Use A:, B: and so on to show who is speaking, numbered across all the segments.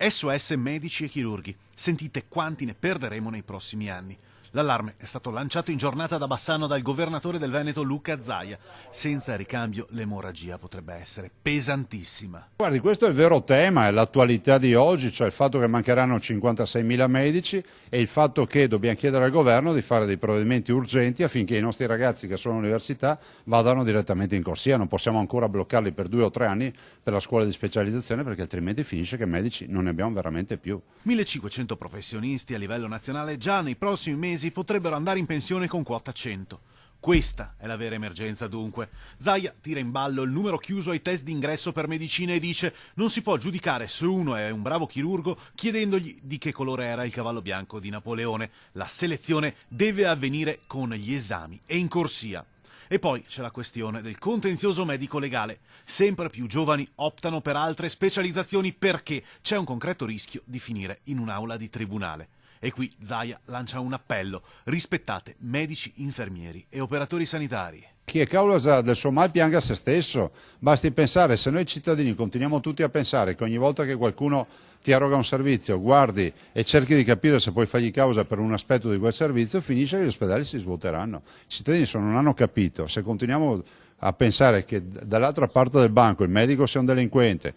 A: SOS medici e chirurghi. Sentite quanti ne perderemo nei prossimi anni. L'allarme è stato lanciato in giornata da Bassano dal governatore del Veneto Luca Zaia. Senza ricambio l'emorragia potrebbe essere pesantissima.
B: Guardi, questo è il vero tema, è l'attualità di oggi, cioè il fatto che mancheranno 56.000 medici e il fatto che dobbiamo chiedere al governo di fare dei provvedimenti urgenti affinché i nostri ragazzi che sono all'università vadano direttamente in corsia. Non possiamo ancora bloccarli per 2 o 3 anni per la scuola di specializzazione, perché altrimenti finisce che medici non ne abbiamo veramente più.
A: 1500 professionisti a livello nazionale già nei prossimi mesi potrebbero andare in pensione con quota 100. Questa è la vera emergenza dunque. Zaia tira in ballo il numero chiuso ai test d'ingresso per medicina e dice: non si può giudicare se uno è un bravo chirurgo chiedendogli di che colore era il cavallo bianco di Napoleone. La selezione deve avvenire con gli esami e in corsia. E poi c'è la questione del contenzioso medico-legale. Sempre più giovani optano per altre specializzazioni perché c'è un concreto rischio di finire in un'aula di tribunale. E qui Zaia lancia un appello: rispettate medici, infermieri e operatori sanitari.
B: Chi è causa del suo mal pianga se stesso. Basti pensare, se noi cittadini continuiamo tutti a pensare che ogni volta che qualcuno ti eroga un servizio guardi e cerchi di capire se puoi fargli causa per un aspetto di quel servizio, finisce che gli ospedali si svuoteranno. I cittadini non hanno capito. Se continuiamo a pensare che dall'altra parte del banco il medico sia un delinquente,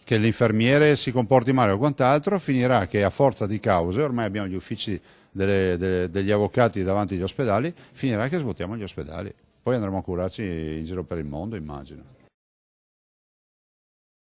B: che l'infermiere si comporti male o quant'altro, finirà che a forza di cause, ormai abbiamo gli uffici degli avvocati davanti agli ospedali, finirà che svuotiamo gli ospedali. Poi andremo a curarci in giro per il mondo, immagino.